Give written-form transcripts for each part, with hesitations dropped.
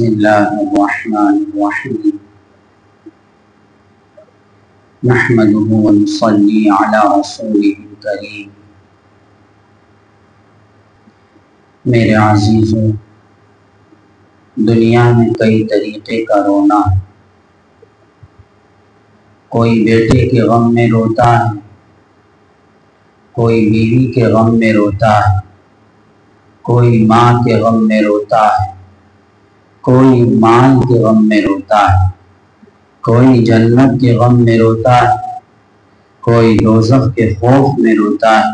بسم اللہ الرحمن الرحیم نحمده ونصلی علی رسوله الکریم۔ میرے عزیزو، دنیا میں کئی طریقے کا رونا ہے۔ کوئی بیٹے کے غم میں روتا ہے، کوئی بیوی کے غم میں روتا ہے، کوئی ماں کے غم میں روتا ہے، کوئی مال کے غم میں روتا ہے، کوئی جنت کے غم میں روتا ہے، کوئی دوزخ کے خوف میں روتا ہے،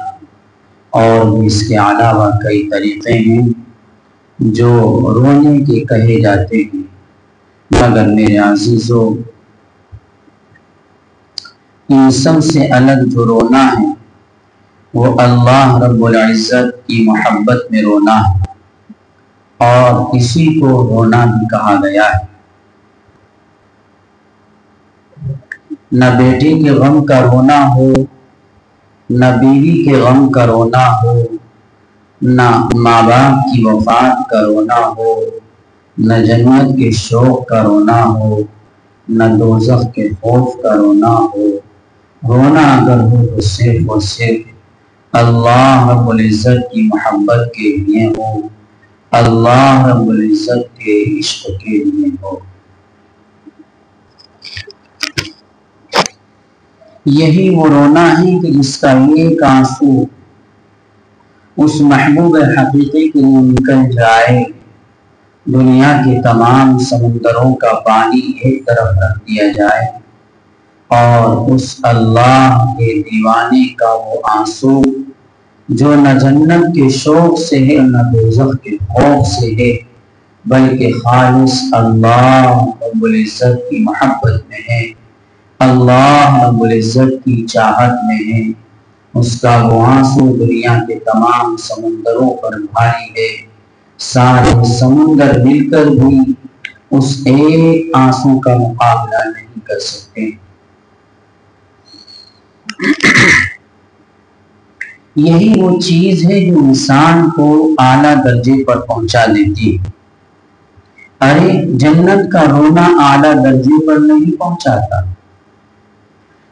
اور اس کے علاوہ کئی طریقے ہیں جو رونے کے کہے جاتے ہیں۔ مگر میرے عزیزو، ان سب سے الگ جو رونا ہے وہ اللہ رب العزت کی محبت میں رونا ہے، اور اسی کو رونا بھی کہا گیا ہے۔ نہ بیٹے کے غم کا رونا ہو، نہ بیوی کے غم کا رونا ہو، نہ ماں باپ کی وفات کا رونا ہو، نہ جنت کے شوق کا رونا ہو، نہ دوزخ کے خوف کا رونا ہو۔ رونا اگر ہو تو صرف اور صرف اللہ رب العزت کی محبت کے لیے ہو، اللہ رب العزت کے عشق کے لیے ہو۔ یہی وہ رونا ہے کہ جس کا ایک آنسو اس محبوب حقیقی کے لیے نکل جائے، دنیا کے تمام سمندروں کا پانی ایک طرف رکھ دیا جائے، اور اس اللہ کے دیوانے کا وہ آنسو جو نہ جنت کے شوق سے ہے نہ دوزخ کے خوف سے ہے، بلکہ خالص اللہ رب العزت کی محبت میں ہے، اللہ رب العزت کی چاہت میں ہے، اس کا وہ آنسو دنیا کے تمام سمندروں پر بھاری ہے۔ سارے سمندر مل کر بھی اس ایک آنسو کا مقابلہ نہیں کر سکتے۔ یہی وہ چیز ہے جو انسان کو اعلیٰ درجے پر پہنچا دیتی ہے۔ ارے جنت کا رونا اعلیٰ درجے پر نہیں پہنچاتا،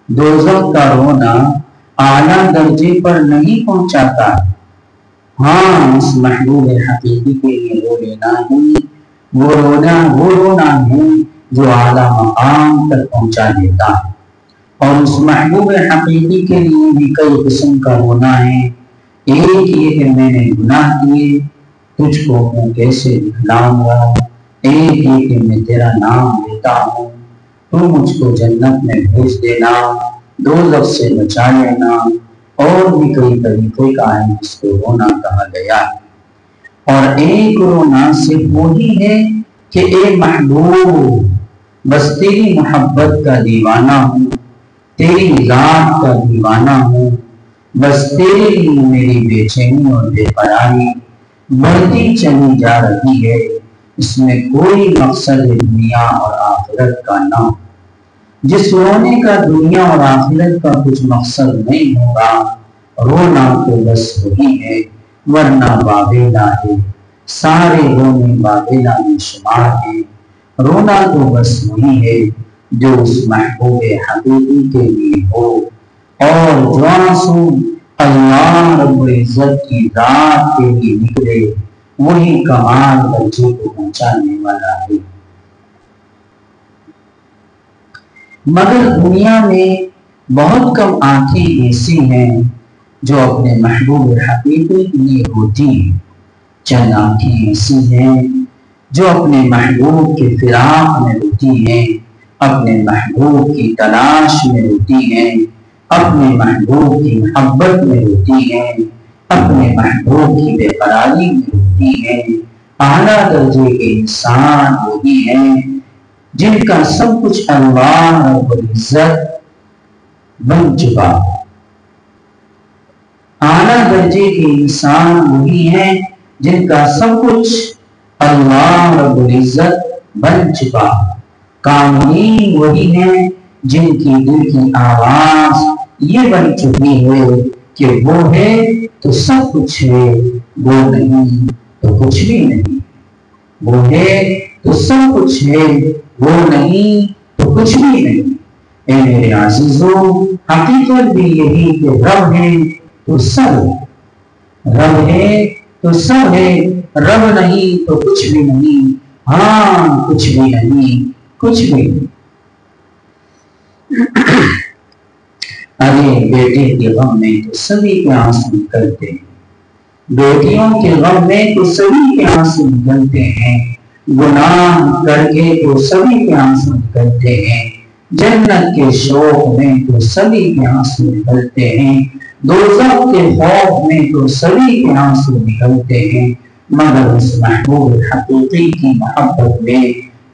دوزخ کا رونا اعلیٰ درجے پر نہیں پہنچاتا۔ ہاں، اس محبوب حقیقی کے لیے رو لینا ہی وہ رونا ہے جو اعلیٰ مقام تک پہنچا دیتا ہے۔ اور اس محبوب حقیقی کے لیے بھی کئی قسم کا رونا ہے۔ ایک یہ کہ میں نے گناہ کیے، تجھ کو میں کیسے دکھلاؤں گا۔ ایک یہ کہ میں تیرا نام لیتا ہوں، تو مجھ کو جنت میں بھیج دینا، دوزخ سے بچا لینا۔ اور بھی کئی طریقے کا ہے جس کو رونا کہا گیا ہے۔ اور ایک رونا صرف وہی ہے کہ اے محبوب، بس تیری محبت کا دیوانہ ہوں، تیری ذات کا دیوانہ ہوں، بس تیرے لیے میری بے چینی اور بے قراری بڑھتی چلی جا رہی ہے۔ اس میں کوئی مقصد دنیا اور آخرت کا نہ ہو۔ جس رونے کا دنیا اور آخرت کا کچھ مقصد نہیں ہوگا، رونا تو بس وہی ہے، ورنہ بابیلا ہے، سارے رونے بابیلا میں شمار ہیں۔ رونا تو بس وہی ہے جو اس محبوب حقیقی کے لیے ہو، اور جو آنسو اللہ رب العزت کی ذات کے لیے نکلے وہی کمال درجے کو پہنچانے والا ہے۔ مگر دنیا میں بہت کم آنکھیں ایسی ہیں جو اپنے محبوب حقیقی کے لیے ہوتی ہیں۔ چند آنکھیں ایسی ہیں جو اپنے محبوب کے فراق میں روتی ہیں، اپنے محبوب کی تلاش میں روتی ہیں، اپنے محبوب کی محبت میں روتی ہیں، اپنے محبوب کی بے قراری میں روتی ہیں۔ اعلیٰ درجے کے انسان وہی ہیں جن کا سب کچھ اللہ رب العزت بن چکا۔ اعلیٰ درجے کے انسان وہی ہیں جن کا سب کچھ اللہ رب العزت بن چکا۔ کاملین وہی ہیں جن کی دل کی آواز یہ بن چکی ہے کہ وہ ہے تو سب کچھ ہے، وہ نہیں تو کچھ بھی نہیں۔ وہ ہے تو سب کچھ ہے، وہ نہیں تو کچھ بھی نہیں۔ اے میرے عزیزوں، حقیقت بھی یہی کہ رب ہے تو سب ہے، رب ہے تو سب ہے، رب نہیں تو کچھ بھی نہیں، ہاں کچھ بھی نہیں، کچھ بھی نہیں۔ ارے بیٹے کے غم میں تو سبھی کے آنسو نکلتے ہیں، بیٹیوں کے غم میں تو سبھی کے آنسو نکلتے ہیں، گناہ کر کے تو سبھی کے آنسو نکلتے ہیں، جنت کے شوق میں تو سبھی کے آنسو نکلتے ہیں، دوزخ کے خوف میں تو سبھی کے آنسو نکلتے ہیں، مگر اس محبوب حقیقی کی محبت میں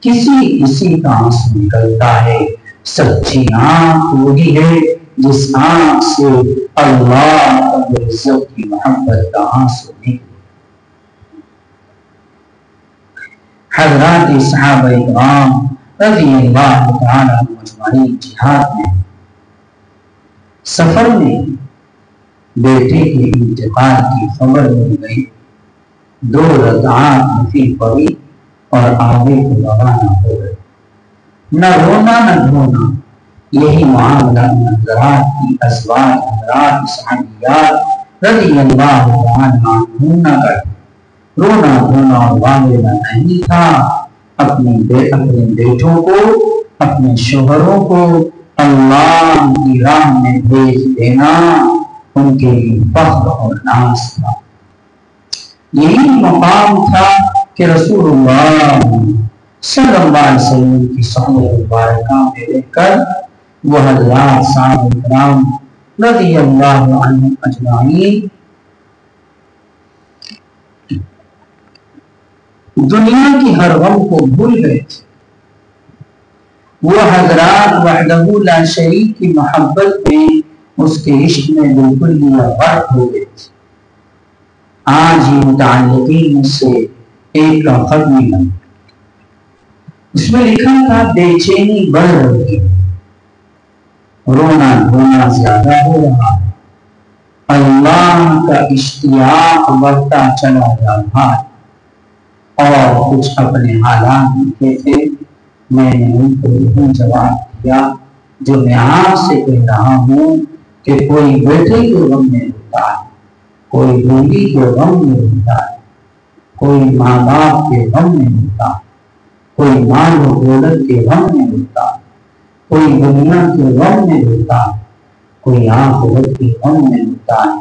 کسی کسی کا آنسو نکلتا ہے۔ سچی آنکھ وہی ہے جس آنکھ سے اللہ رب العزت کی محبت کا آنسو نکلے۔ حضرات صحابہ کرام رضی اللہ تعالیٰ عنہم اجمعین جہاد میں سفر میں بیٹے کے انتقال کی خبر مل گئی، 2 رکعات نفل پڑھی اور آگے کو روانہ ہو گئے۔ نہ رونا نہ دھونا، یہی معاملہ حضرات کی ازواج حضرات صحابیات رضی اللہ تعالیٰ عنہم نہ کرتے۔ رونا دھونا اور والدہ نہیں تھا، اپنے بیٹوں کو، اپنے شوہروں کو اللہ کی راہ میں بھیج دینا ان کے لیے فخر اور ناز تھا۔ یہی مقام تھا کہ رسول اللہ صلی اللہ علیہ وسلم کی صحبت مبارکہ میں رہ کر وہ حضرات صحابہ کرام رضی اللہ عنہم اجمعین دنیا کی ہر غم کو بھول گئے تھے۔ وہ حضرات وحدہ لا شریک کی محبت میں، اس کے عشق میں بالکل ہی غرق ہو گئے تھے۔ آج ہی متعلقین میں سے ایک کا خط ملا، اس میں لکھا تھا بے چینی بڑھ رہی ہے، رونا دھونا زیادہ ہو رہا ہے، اللہ کا اشتیاق بڑھتا چلا جا رہا ہے، اور کچھ اپنے حالات لکھے تھے۔ میں نے ان کو یہی جواب دیا جو میں آپ سے کہہ رہا ہوں کہ کوئی بیٹے کے غم میں روتا ہے، کوئی بیوی کے غم میں روتا ہے، کوئی ماں باپ کے غم میں روتا ہے، کوئی مال و دولت کے غم میں روتا ہے، کوئی دنیا کے غم میں روتا ہے، کوئی آخرت کے غم میں روتا ہے۔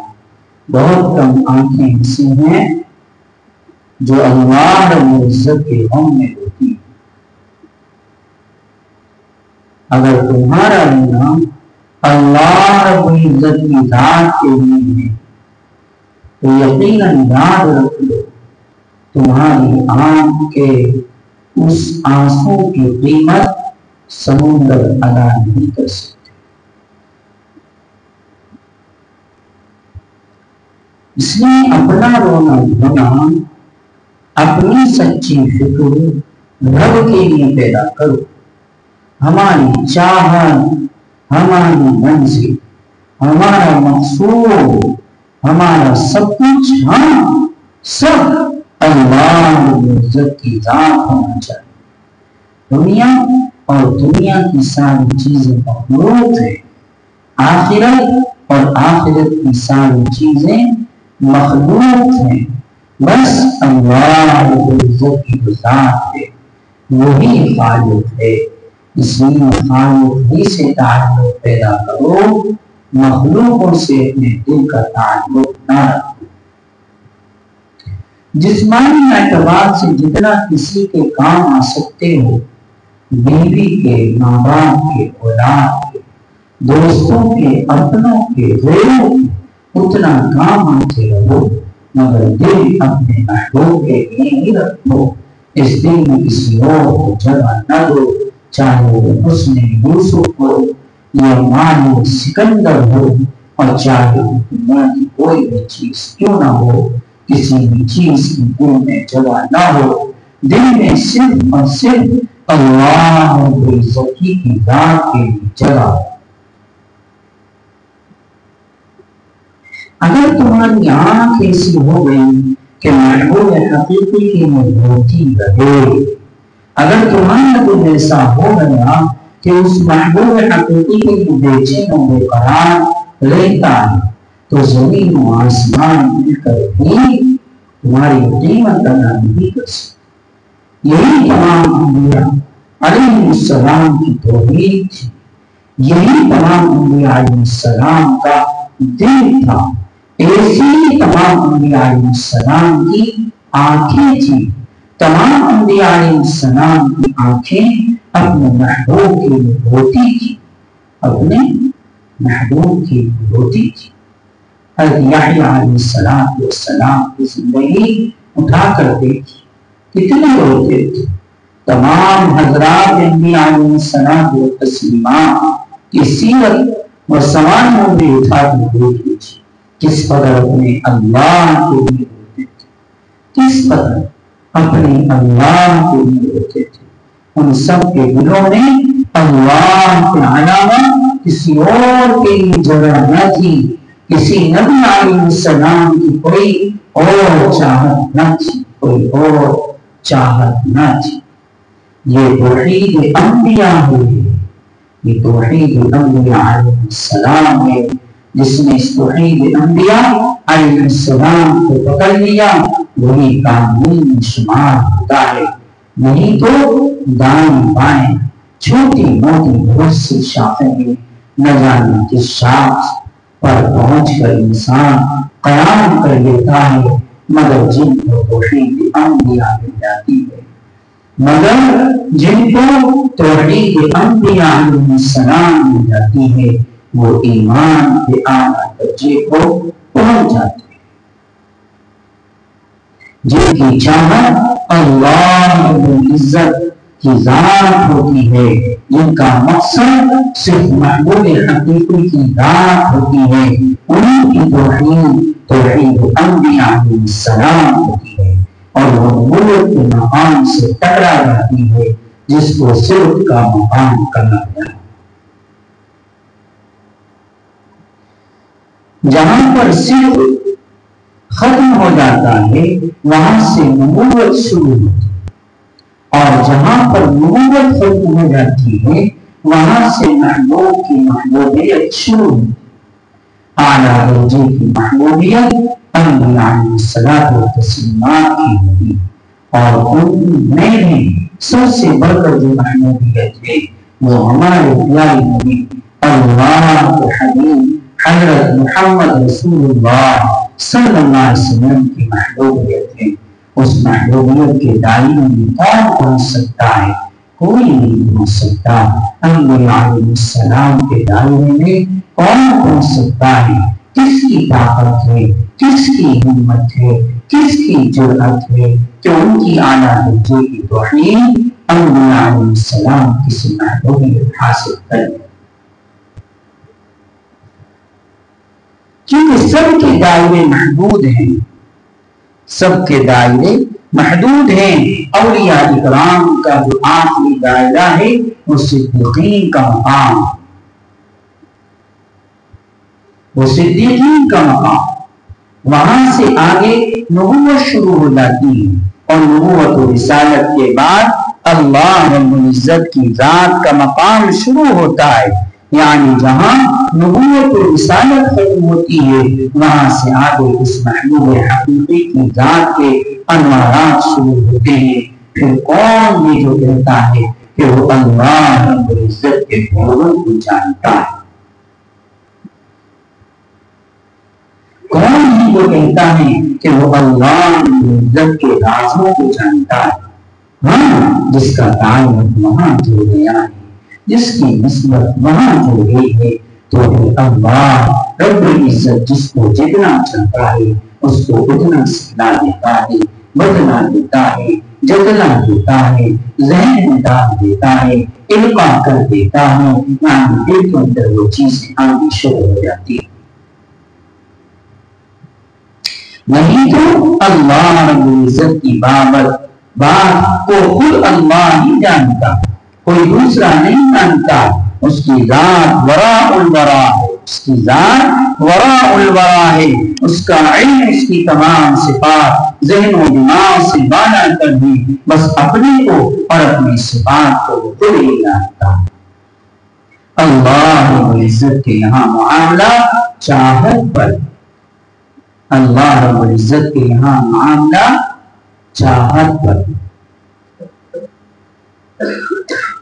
بہت کم آنکھیں ایسی ہیں جو اللہ رب العزت کے غم میں روتی ہیں۔ اگر تمہارا رونا اللہ رب العزت کی ذات کے لیے ہے تو یقیناً یاد رکھ لو تمہاری آنکھ کے اس آنسوں کی قیمت سمندر ادا نہیں کر سکتے۔ اس لیے اپنا رونا دھونا، اپنی سچی فکر رب کے لیے پیدا کرو۔ ہماری چاہت، ہماری منزل، ہمارا مقصود، ہمارا سب کچھ، ہاں سب اللہ عزت کی ذات ہونا چاہیے۔ دنیا اور دنیا کی ساری چیزیں مخلوق ہیں، آخرت اور آخرت کی ساری چیزیں مخلوق ہیں، بس اللہ عزت کی ذات ہے، وہی خالق ہے۔ اس لیے خالق ہی سے تعلق پیدا کرو، مخلوقوں سے اپنے دل کا تعلق نہ رکھو۔ جسمانی اعتبار سے جتنا کسی کے کام آ سکتے ہو، بیوی کے، ماں باپ کے، اولاد کے، دوستوں کے، اپنوں کے، غیروں کے، اتنا کام آتے رہو، مگر دل اپنے محبوب کے لیے ہی رکھو۔ اس دل میں کسی اور کو جگہ نہ دو، چاہے وہ حسن یوسف ہو یا مالک سکندر ہو، اور چاہے وہ دنیا کی کوئی بھی چیز کیوں نہ ہو، کسی بھی چیز کی دل میں جگہ نہ ہو، دل میں صرف اور صرف اللہ رب العزت کی ذات کے لیے جگہ ہو۔ اگر تمہاری آنکھ ایسی ہو گئی کہ محبوب حقیقی کی مضبوطی رہے۔ اگر تمہارا دل ایسا ہو گیا کہ اس محبوب حقیقی کی بے چین و بے قرار رہتا ہے تو زمین و آسمان مل کر بھی تمہاری قیمت ادا نہیں کر سکتے۔ یہی تمام انبیاء علیہ السلام کی توحید تھی، یہی تمام انبیاء علیہ السلام کا دل تھا، ایسی تمام انبیاء علیہ السلام کی آنکھیں تھی۔ تمام انبیاء علیہ السلام کی آنکھیں اپنے محبوب کی ہوتی تھی، اپنے محبوب کی ہوتی تھی۔ حضرت یحییٰ علیہ السلام کی زندگی اٹھا کرتے تھے، کتنے روتے تھے۔ تمام حضرات انبیاء علیہ السلام و تسلیمات کی سیرت و سوانح میں اٹھا کر دیکھی تھی، کس قدر اپنے اللہ کے لیے روتے تھے، کس قدر اپنے اللہ کے لیے روتے تھے۔ ان سب کے دلوں میں اللہ کے علاوہ کسی اور کے لیے جگہ نہ تھی، کسی نبی علیہ السلام کی کوئی اور چاہت نہ تھی، کوئی اور چاہت نہ تھی۔ یہ توحید انبیاء ہے، یہ توحید انبیاء علیہ السلام ہے۔ جس نے اس توحید انبیاء علیہ السلام کو پکڑ لیا وہی کامل میں شمار ہوتا ہے، نہیں تو دائیں بائیں چھوٹی موٹی بہت سی شاخیں نہ جانے کس شاخ پر پہنچ کر انسان قیام کر لیتا ہے، مگر جن کو توحید انبیاء مل جاتی ہے، مگر جن کو توحید انبیاء علیہ السلام مل جاتی ہے وہ ایمان کے اعلیٰ درجے کو پہنچ جاتے ہیں۔ جن کی چاہت اللہ رب العزت کی ذات ہوتی ہے، جن کا مقصد صرف محبوب حقیقی کی ذات ہوتی ہے، ان کی توحید انبیاء علیہ السلام ہوتی ہے اور وہ نبوت کے مقام سے ٹکرا جاتی ہے جس کو صرف کا مقام کرنا ہے۔ جہاں پر صرف ختم ہو جاتا ہے وہاں سے نبوت شروع ہوتی ہے، اور جہاں پر نبوت ختم ہو جاتی ہے وہاں سے محبوب کی محبوبیت شروع ہوتی ہے۔ اعلیٰ درجے کی محبوبیت انبیاء علیہ الصلوۃ والتسلیمات کی ہوتی اور ان میں بھی سب سے بڑھ کر جو محبوبیت ہے وہ ہمارے پیارے نبی اللہ کے حبیب حضرت محمد رسول اللہ صلی اللہ علیہ وسلم کی محبوبیت ہے۔ اس محبوبیت کے دائرے میں کون پہنچ سکتا ہے؟ کوئی نہیں پہنچ سکتا۔ انبیاء علیہ السلام کے دائرے میں کون پہنچ سکتا ہے؟ کس کی طاقت ہے، کس کی ہمت ہے، کس کی جرأت ہے کہ ان کی اعلیٰ درجے کی توحید انبیاء علیہ السلام کسی محبوبیت حاصل کرے؟ کیونکہ سب کے دائرے محدود ہیں، سب کے دائرے محدود ہیں۔ اولیاء اکرام کا جو آخری دائرہ ہے وہ صدیقین کا مقام، وہ صدیقین کا مقام، وہاں سے آگے نبوت شروع ہو جاتی ہے اور نبوت و رسالت کے بعد اللہ رب العزت کی ذات کا مقام شروع ہوتا ہے۔ یعنی جہاں نبوت و رسالت ختم ہوتی ہے وہاں سے آگے اس محبوب حقیقی کی ذات کے انوارات شروع ہوتے ہیں۔ پھر کون یہ جو کہتا ہے کہ وہ اللہ رب العزت کے غیبوں کو جانتا ہے؟ کون ہی وہ کہتا ہے کہ وہ اللہ رب العزت کے رازوں کو جانتا ہے؟ ہاں، جس کا تعلق وہاں جو گیا ہے، جس کی نسبت وہاں جو گئی ہے، تو اللہ رب العزت جس کو جتنا چاہتا ہے اس کو اتنا سکھلا دیتا ہے، بدلا دیتا ہے، جتنا دیتا ہے، ذہن میں ڈال دیتا ہے، القاء کر دیتا ہے، یعنی دل کے اندر وہ چیزیں آنی شروع ہو جاتی ہے۔ نہیں تو اللہ رب العزت کی بات کو خود اللہ ہی جانتا، کوئی دوسرا نہیں جانتا۔ اس کی ذات وراء الورا ہے، اس کی ذات وراء الورا ہے، اس کا علم، اس کی تمام صفات ذہن و دماغ سے بالا کر دی، بس اپنے کو اور اپنی صفات کو خود ہی جانتا ہے۔ اللہ رب العزت کے یہاں معاملہ چاہت پر، اللہ رب العزت کے یہاں معاملہ چاہت پر۔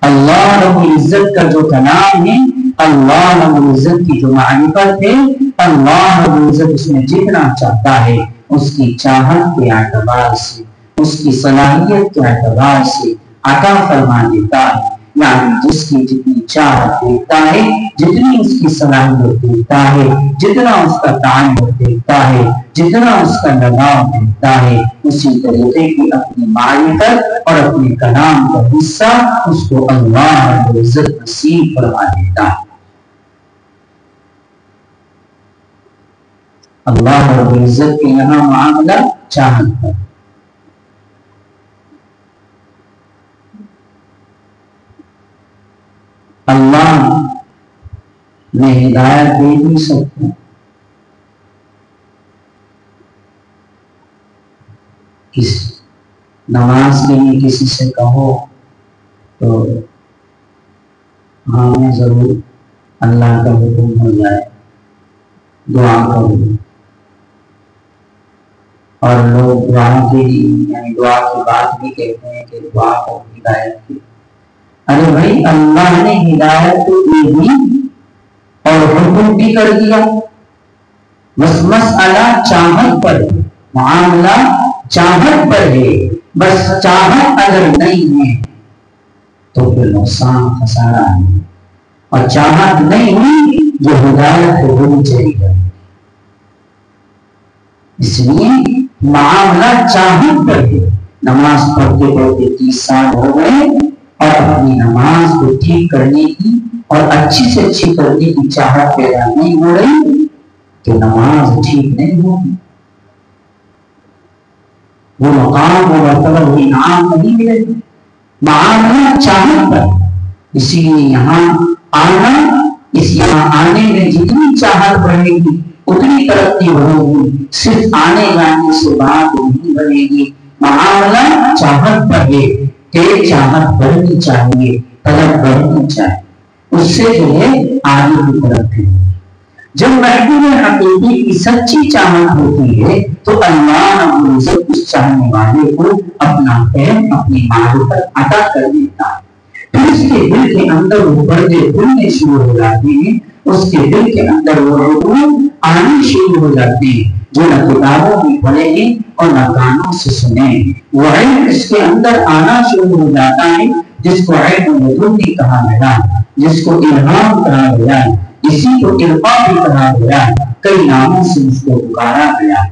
اللہ رب العزت کا جو کلام ہے، اللہ رب العزت کی جو معرفت ہے، اللہ رب العزت اس میں جتنا چاہتا ہے اس کی چاہت کے اعتبار سے، اس کی صلاحیت کے اعتبار سے عطا فرما دیتا ہے۔ یعنی جس کی جتنی چاہت دیکھتا ہے، جتنی اس کی صلاحیت دیکھتا ہے، جتنا اس کا تعلق دیکھتا ہے، جتنا اس کا لگاؤ دیکھتا ہے، اسی طریقے کی اپنی معرفت اور اپنے کلام کا حصہ اس کو اللہ رب العزت نصیب فرما دیتا ہے۔ اللہ رب العزت کے یہاں معاملہ چاہت ہے۔ اللہ نے ہدایت دے بھی سکتے، نماز کے لیے کسی سے کہو تو ہاں میں ضرور اللہ کا حکم ہو جائے، دعا کرو، اور لوگ دعا کے لیے یعنی دعا کی بات بھی کہتے ہیں کہ دعا کو ہدایت کی۔ ارے بھائی اللہ نے ہدایت تو دی بھی اور حکم بھی کر دیا، بس مسئلہ چاہت پر ہے، معاملہ چاہت پر ہے۔ بس چاہت اگر نہیں ہے تو پھر نقصان خسارہ ہے، اور چاہت نہیں ہوئی جو ہدایت ہے وہ چلی گئی۔ اس لیے معاملہ چاہت پر ہے۔ نماز پڑھتے پڑھتے 30 سال ہو گئے اور اپنی نماز کو ٹھیک کرنے کی اور اچھی سے اچھی کرنے کی چاہت پیدا نہیں ہو رہی تو نماز ٹھیک نہیں ہوگی، وہ مقام وہ مرتبہ وہ انعام نہیں ملے گا۔ معاملہ چاہت پر، اسی لیے یہاں آنا، اس یہاں آنے میں جتنی چاہت بڑھے گی اتنی ترقی بڑھے گی، صرف آنے جانے سے بات نہیں بنے گی۔ معاملہ چاہت پر ہے کہ چاہت بڑھنی چاہیے، طلب بڑھنی چاہیے، اس سے جو ہے آگے کی طرف ہے۔ جب محبوب حقیقی کی سچی چاہت ہوتی ہے تو اللہ رب العزت اس چاہنے والے کو اپنا فہم، اپنی معرفت عطا کر دیتا ہے۔ پھر اس کے دل کے اندر وہ پردے کھلنے شروع ہو جاتے ہیں، اس کے دل کے اندر وہ علوم آنے شروع ہو جاتے ہیں جو نہ کتابوں میں پڑھے ہیں اور نہ کانوں سے سنے۔ وہ علم اس کے اندر آنا شروع ہو جاتا ہے جس کو علم لدنی کہا گیا، جس کو الہام کہا گیا، اسی کو علفا بھی کہا گیا، کئی ناموں سے اس کو پکارا گیا۔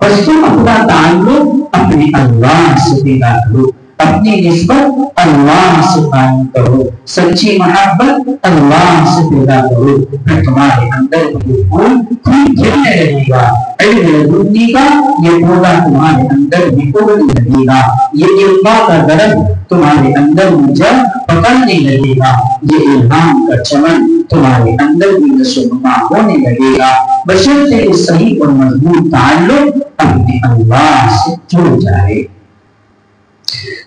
بس تم اپنا تعلق اپنے اللہ سے پیدا کرو، اپنی نسبت اللہ سے قائم کرو، سچی محبت اللہ سے پیدا کرو، پھر تمہارے اندر یہ پھول کھلنے لگے گا۔ علم لدنی کا یہ پودا تمہارے اندر نکلنے لگے گا، یہ علفا کا درخت تمہارے اندر جڑ پکڑنے لگے گا، یہ الہام کا چمن تمہارے اندر بھی نشوونما ہونے لگے گا، بشرطے کہ صحیح اور مضبوط تعلق اپنے اللہ سے جڑ جائے۔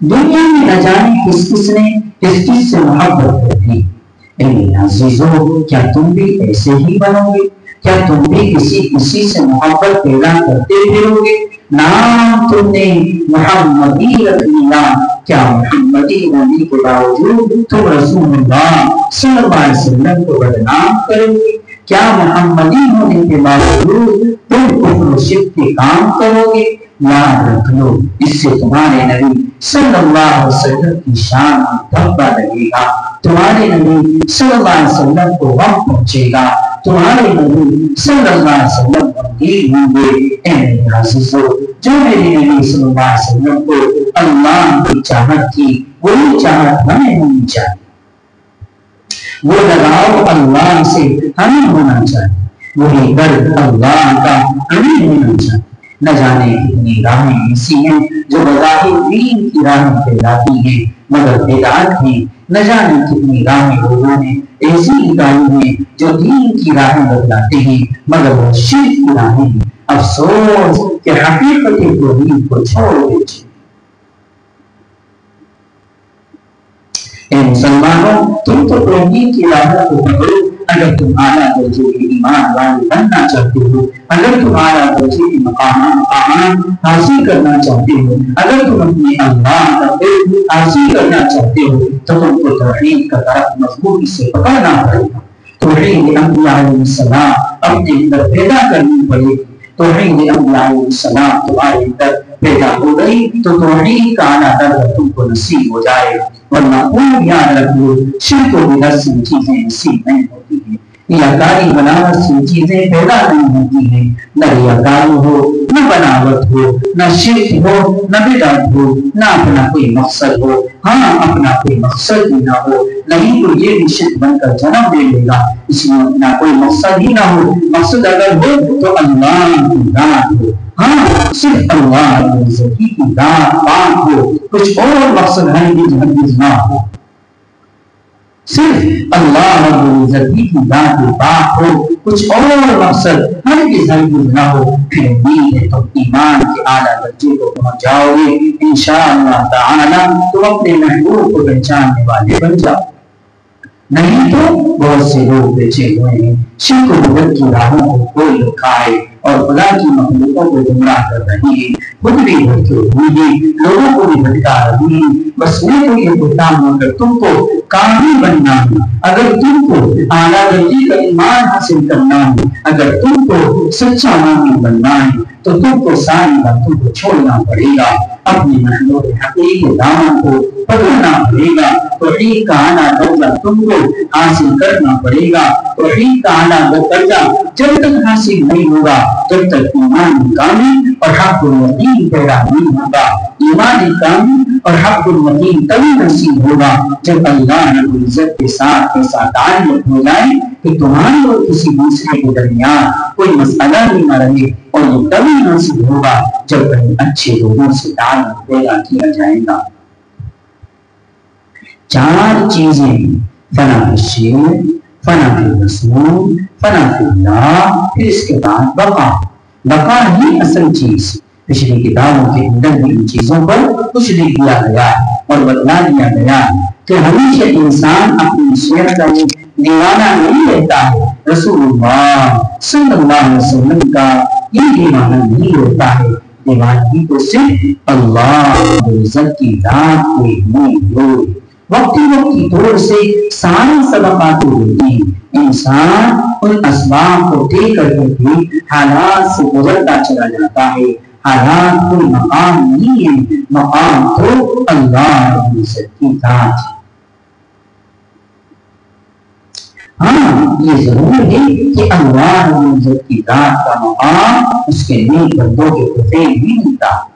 دنیا میں نہ جانے کس کس نے کس کس سے محبت کرتی۔ اے عزیزو، کیا تم بھی ایسے ہی بنو گے؟ کیا تم بھی کسی سے محبت پیدا کرتے پھرو گے؟ نام تم نے محمدی رکھ لیا، کیا محمدی ہونے کے باوجود تم رسول اللہ صلی اللہ علیہ وسلم کو بدنام کرو گے؟ کیا محمدی ہونے کے باوجود تم کفر و شرک کے کام کرو گے؟ یاد رکھ لو، اس سے تمہارے نبی صلی اللہ علیہ وسلم کی شان میں دھبا لگے گا، تمہارے نبی صلی اللہ علیہ وسلم کو غم پہنچے گا، تمہارے نبی صلی اللہ علیہ وسلم غمگین ہوں گے۔ اے میرے عزیزو، جو میرے نبی صلی اللہ علیہ وسلم کو اللہ کی چاہت تھی وہی چاہت ہمیں ہونی چاہیے، وہ لگاؤ اللہ سے ہمیں ہونا چاہیے، وہی درد اللہ کا ہمیں ہونا چاہیے۔ نہ جانے کتنی راہیں ایسی ہیں جو بظاہر دین کی راہیں کہلاتی ہیں مگر بدعت ہیں، نہ جانے کتنی راہیں لوگوں نے ایسی نکالی ہیں جو دین کی راہیں بتلاتے ہیں مگر وہ شرک کی راہیں ہیں۔ افسوس کہ حقیقت توحید کو چھوڑ دیجیے۔ اے مسلمانوں، تم تو توحید کی راہ کو پکڑو۔ اگر تم اعلیٰ درجے کے ایمان والے بننا چاہتے ہو، اگر تم اعلیٰ درجے کے مقامات حاصل کرنا چاہتے ہو، اگر تم اپنے اللہ کا علم حاصل کرنا چاہتے ہو، تو تم کو توحید کا طرف مضبوطی سے پکڑنا پڑے گا۔ توحید انبیاء علیہ السلام اپنے اندر پیدا کرنی پڑے گی۔ توحید انبیاء علیہ السلام تمہارے اندر پیدا ہو گئی تو توحید کا اعلیٰ درجہ تم کو نصیب ہو جائے گا، ورنہ خوب یاد رکھو، شرک و بدعت سے چیزیں نصیب نہیں ہوتی ہیں، ریاکاری بناوٹ سے چیزیں پیدا نہیں ہوتی ہیں۔ نہ ریاکاری ہو، نہ بناوٹ ہو، نہ شرک ہو، نہ بدعت ہو، نہ اپنا کوئی مقصد ہو۔ ہاں، اپنا کوئی مقصد ہی نہ ہو، نہیں تو یہ بھی شرک بن کر جنم لے لے گا۔ اس میں اپنا کوئی مقصد ہی نہ ہو، مقصد اگر ہو تو اللہ کی ذات ہو، ہاں صرف اللہ کی ذات پاک ہو، کچھ اور مقصد ہرگز نہ ہو، صرف اللہ رب العزت کی ذات پاک ہو، کچھ اور مقصد ہرگز نہ ہو۔ پھر امید ہے تم ایمان کے اعلیٰ درجے کو پہنچ جاؤ گے، انشاءاللہ تعالی تم اپنے محبوب کو پہچاننے والے بن جاؤ۔ نہیں تو بہت سے لوگ بیچے ہوئے ہیں، شرک و بدعت کی راہوں کو کھول رکھا ہے اور خدا کی مخلوقوں کو گمراہ کر رہی ہے، خود بھی بھٹکے ہوئی ہے، لوگوں کو بھی بھٹکا رہی ہے۔ بس میں تو یہ بتا ہوں، اگر تم کو کامل بننا ہے، اگر تم کو اعلیٰ درجے کا ایمان حاصل کرنا ہے، اگر تم کو سچا مومن بننا ہے، تو تم کو ساری باتوں کو چھوڑنا پڑے گا، اپنے محبوب حقیقی دامن کو پکڑنا پڑے گا، توحید کا اعلیٰ درجہ تم کو حاصل کرنا پڑے گا۔ توحید کا اعلیٰ درجہ جب تک حاصل نہیں ہوگا، جب تک ایمان کامل اور حق الیقین پیدا نہیں ہوگا۔ ایمان کامل اور حق الیقین تبھی نصیب ہوگا جب اللہ رب العزت کے ساتھ ایسا تعلق ہو جائے کہ تمہاری اور کسی دوسرے کے درمیان کوئی مسئلہ ہی نہ رہے، اور یہ تبھی نصیب ہوگا جب کہیں اچھے لوگوں سے تعلق پیدا کیا جائے گا۔ چار چیزیں: فنا فی الشرع، فنا فی الرسول، فنا فی اللہ، پھر اس کے بعد بقا۔ بقا ہی اصل چیز۔ پچھلی کتابوں کے اندر بھی ان چیزوں پر کچھ لکھ دیا گیا اور بتلا دیا گیا کہ ہمیشہ انسان اپنی شیخ کا دیوانہ نہیں رہتا ہے، رسول اللہ صلی اللہ علیہ وسلم کا یہ دیوانہ نہیں ہوتا ہے۔ دیوانگی تو صرف اللہ عزت کی ذات کے لیے وقتی وقتی طور سے ساری سبقات ہوتی، انسان ان اسباب کو طے کر کے حالات سے گزرتا چلا جاتا ہے۔ حالات کوئی مقام نہیں ہے، مقام تو اللہ عزت کی ذات ہے۔ ہاں، یہ ضرور ہے کہ اللہ عزت کی ذات کا مقام اس کے نیک بندوں کے فیل بھی ملتا ہے،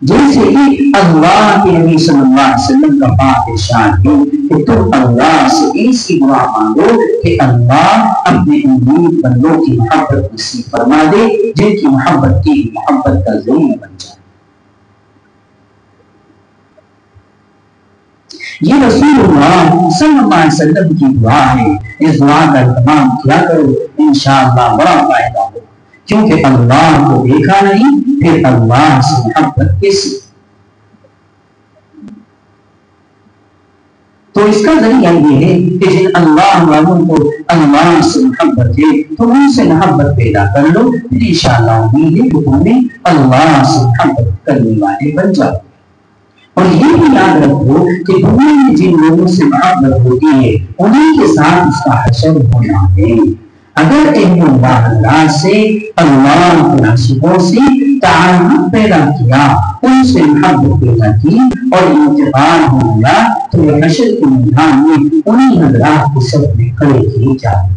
جیسے کہ اللہ کے نبی صلی اللہ علیہ وسلم کا پاک ارشاد ہے کہ تم اللہ سے ایسی دعا مانگو کہ اللہ اپنے نیک بندوں کی محبت نصیب فرما دے، جن کی محبت کی محبت کا ذریعہ بن جائے۔ یہ رسول اللہ صلی اللہ علیہ وسلم کی دعا ہے، اس دعا کا اہتمام کیا کرو، انشاءاللہ بڑا فائدہ ہو، کیونکہ اللہ کو دیکھا نہیں، پھر اللہ سے محبت کیسی؟ تو اس کا ذریعہ یہ ہے کہ جن اللہ والوں کو اللہ سے محبت ہے تو ان سے محبت پیدا کر لو، پھر انشاءاللہ امید ہے کہ تمہیں اللہ سے محبت کرنے والے بن جاؤ۔ اور یہ بھی یاد رکھو کہ دنیا میں جن لوگوں سے محبت ہوتی ہے انہیں کے ساتھ اس کا حشر ہونا ہے۔ اگر اہل اللہ سے اللہ کے عاشقوں سے تعلق پیدا کیا، ان سے محبت پیدا کی اور انتقال ہو گیا، تو یہ حشر کے میدان میں انہیں حضرات کو سب میں کھڑے کیے جائیں۔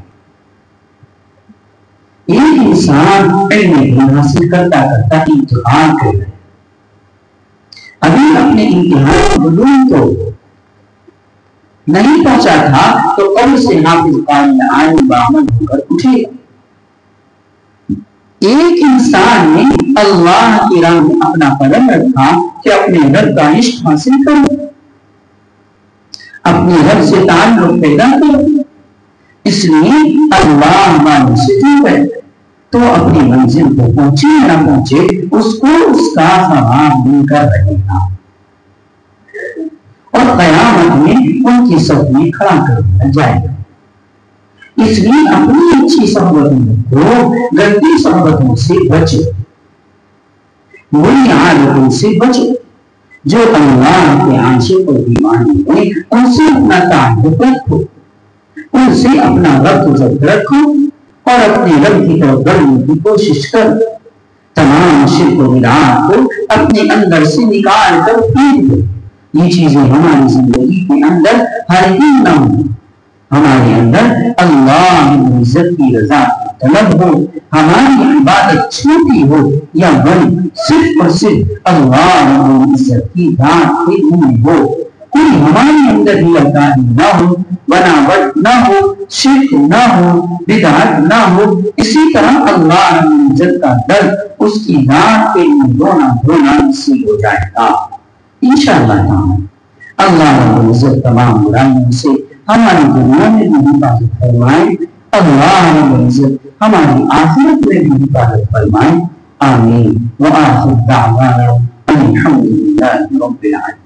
ایک انسان علم حاصل کرتا کرتا امتحان کر رہا ہے، ابھی اپنے امتحان علوم کو نہیں پہنچا تھا تو قبر سے حافظ قاری عالم بعمل ہو کر اٹھے گا۔ ایک انسان نے اللہ کی راہ میں اپنا قدم رکھا کہ اپنے رب کا عشق حاصل کرو، اپنے رب سے تعلق پیدا کرو، اس لیے اللہ والوں سے جڑ گئے۔ تو اپنی منزل کو پہنچے نہ پہنچے اس کو اس کا ثواب مل کر رہے گا، اور قیامت میں ان کی صف میں کھڑا کر دیا جائے گا۔ اس لیے اپنی اچھی صحبتوں کو گندی صحبتوں سے بچو، بری عادتوں سے بچو۔ جو اللہ کے عاشق و دیوانے ہیں ان سے اپنا تعلق رکھو، ان سے اپنا ربط ضبط رکھو اور اپنے رب کی طرف بڑھنے کی کوشش کرو۔ تمام شرک و بدعات کو اپنے اندر سے نکال کر پھینک دو۔ یہ چیزیں ہماری زندگی کے اندر ہر دن نہ ہوں، ہمارے اندر اللہ رب العزت کی رضا طلب ہو، ہماری عبادت چھوٹی ہو یا بڑی صرف اور صرف اللہ رب العزت کی ذات کے لیے ہو۔ کوئی ہمارے اندر ریاکاری نہ ہو، بناوٹ نہ ہو، شرک نہ ہو، بدعت نہ ہو۔ اسی طرح اللہ رب العزت کا ڈر اس کی ذات کے لیے رونا دھونا نصیب ہو جائے گا انشاءاللہ تعالی۔ اللہ رب العزت تمام برائیوں سے ہماری دنیا میں بھی حفاظت فرمائے، اللہ رب العزت ہماری آخرت میں بھی حفاظت فرمائے، آمین۔ وآخر دعوانا الحمد للہ رب العالمین۔